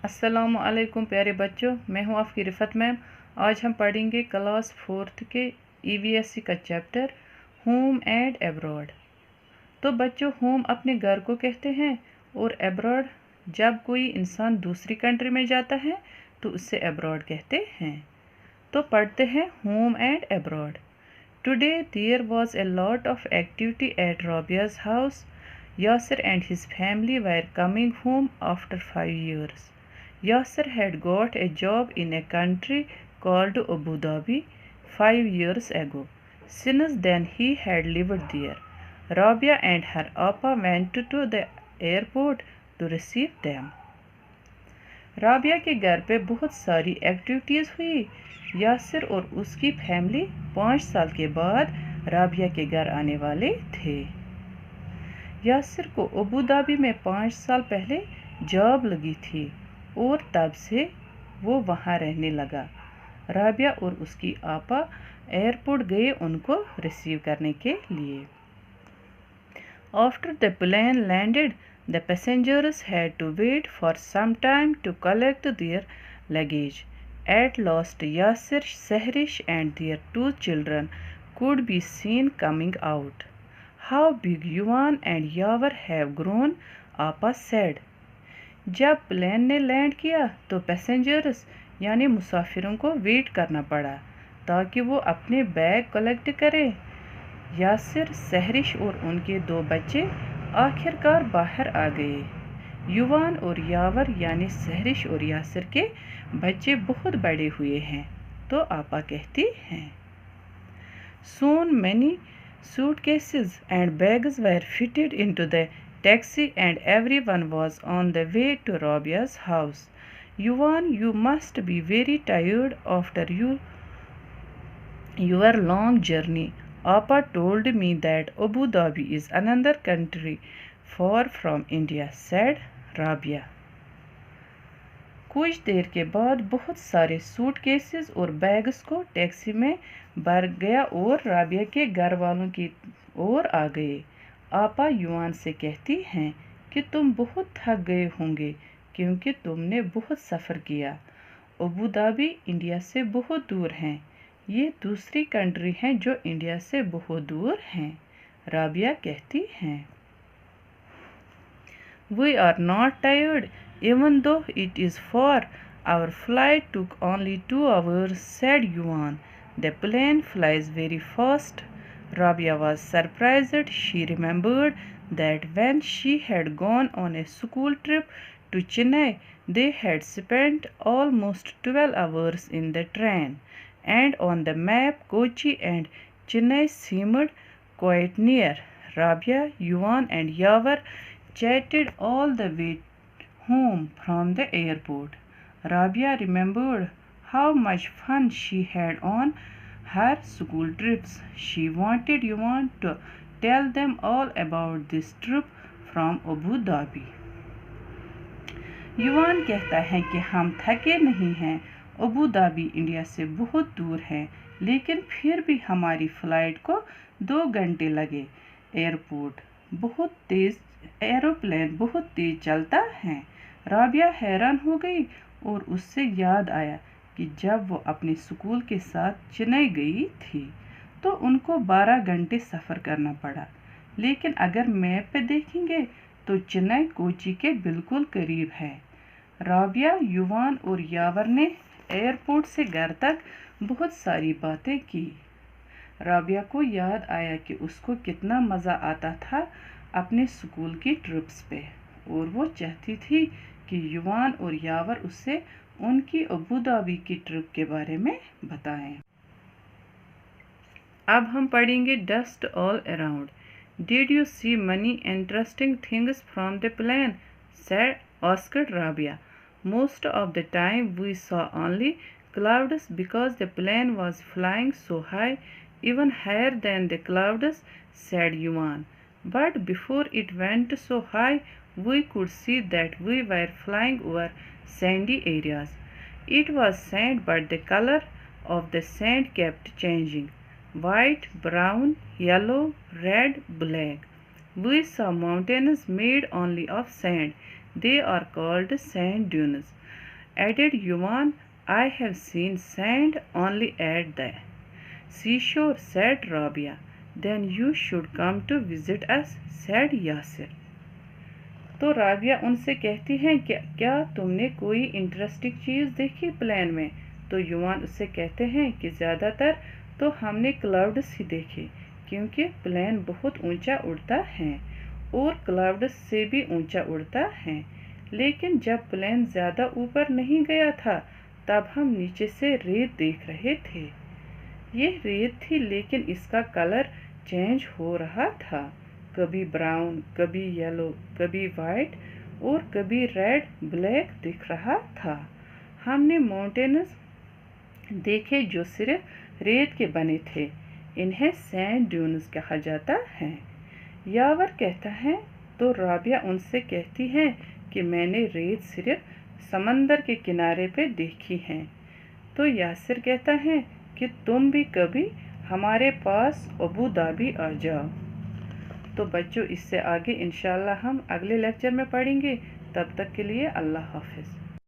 अस्सलामुअलैकुम प्यारे बच्चों, मैं हूं आपकी रिफ़त मैम। आज हम पढ़ेंगे क्लास 4th के EVSC का चैप्टर होम एंड एब्रॉड। तो बच्चों, होम अपने घर को कहते हैं और एब्रॉड जब कोई इंसान दूसरी कंट्री में जाता है तो उससे एब्रॉड कहते हैं। तो पढ़ते हैं home and abroad. Today there was a lot of activity at Rabia's house. Yasser and his family were coming home after 5 years. Yasser had got a job in a country called Abu Dhabi 5 years ago. Since then he had lived there. Rabia and her appa went to the airport to receive them. Rabia के घर पे बहुत सारी activities हुई। यासिर और उसकी family 5 साल के बाद राबिया के घर आने वाले थे। यासिर को अबू धाबी में 5 साल पहले जॉब लगी थी और तब से वो वहाँ रहने लगा। राबिया और उसकी आपा एयरपोर्ट गए उनको रिसीव करने के लिए। After the plane landed, the passengers had to wait for some time to collect their luggage. At last, Yasser, Sehrish and their 2 children could be seen coming out. How big Yuvan and Yavar have grown, Appa said. जब plane ने land किया तो passengers यानी मुसाफिरों को wait करना पड़ा ताकि वो अपने बैग कलेक्ट करें। यासिर, सहरिश और उनके 2 बच्चे आखिरकार बाहर आ गए। युवान और यावर यानी सहरिश और यासिर के बच्चे बहुत बड़े हुए हैं, तो आपा कहती हैं। Soon many suitcases and bags were fitted into the taxi and everyone was on the way to Rabia's house. Yuvan, you must be very tired after your long journey. Appa told me that Abu Dhabi is another country far from India, said Rabia. कुछ देर के बाद बहुत सारे suitcases और bags को taxi में भर गया और राबिया के घर वालों की ओर आ गए। आपा युवान से कहती हैं कि तुम बहुत थक गए होंगे क्योंकि तुमने बहुत सफ़र किया। अबू धाबी इंडिया से बहुत दूर हैं। ये दूसरी कंट्री हैं जो इंडिया से बहुत दूर हैं। राबिया कहती हैं, We are not tired even though it is far. Our flight took only 2 hours, said Yuvan. The plane flies very fast. Rabia was surprised. She remembered that when she had gone on a school trip to Chennai, they had spent almost 12 hours in the train, and on the map Kochi and Chennai seemed quite near. Rabia, Yuvan and Yavar chatted all the way home from the airport. Rabia remembered how much fun she had on her school trips. She wanted Yuvan to tell them all about this trip from Abu Dhabi. युवान कहता है कि हम थके नहीं हैं। Abu Dhabi India से बहुत दूर है, लेकिन फिर भी हमारी फ़्लाइट को 2 घंटे लगे। एरोप्लेन बहुत तेज़ चलता है। राबिया हैरान हो गई और उससे याद आया कि जब वो अपने स्कूल के साथ चेन्नई गई थी तो उनको 12 घंटे सफ़र करना पड़ा, लेकिन अगर मैप पे देखेंगे तो चेन्नई कोची के बिल्कुल करीब है। राबिया, युवान और यावर ने एयरपोर्ट से घर तक बहुत सारी बातें की। राबिया को याद आया कि उसको कितना मज़ा आता था अपने स्कूल की ट्रिप्स पे, और वो चाहती थी कि युवान और यावर उससे उनकी अबू धाबी की ट्रिप के बारे में बताएं। अब हम पढ़ेंगे dust all around. Did you see many interesting things from the plane? asked Rabia. Most of the time we saw only clouds because the plane was flying so high, even higher than the clouds, said Yuvan. But before it went so high, we could see that we were flying over sandy areas. It was sand, but the color of the sand kept changing. White, brown, yellow, red, black. We saw mountains made only of sand. They are called sand dunes. Added Yuvan, I have seen sand only at the seashore, said Rabia. Then you should come to visit us, said Yasir. तो राबिया उनसे कहती हैं कि क्या तुमने कोई interesting चीज़ देखी plane में? तो युवान उससे कहते हैं कि ज़्यादातर तो हमने क्लाउड्स ही देखे, क्योंकि प्लेन बहुत ऊंचा उड़ता है और क्लाउड्स से भी ऊंचा उड़ता है। लेकिन जब प्लेन ज़्यादा ऊपर नहीं गया था तब हम नीचे से रेत देख रहे थे। ये रेत थी, लेकिन इसका कलर चेंज हो रहा था, कभी ब्राउन, कभी येलो, कभी वाइट और कभी रेड ब्लैक दिख रहा था। हमने माउंटेन्स देखे जो सिर्फ रेत के बने थे, इन्हें सैंड ड्यून्स कहा जाता है। यावर कहता है तो राबिया उनसे कहती है कि मैंने रेत सिर्फ समंदर के किनारे पे देखी है। तो यासिर कहता है कि तुम भी कभी हमारे पास अबू धाबी आ जाओ। तो बच्चों, इससे आगे इंशाल्लाह हम अगले लेक्चर में पढ़ेंगे। तब तक के लिए अल्लाह हाफिज़।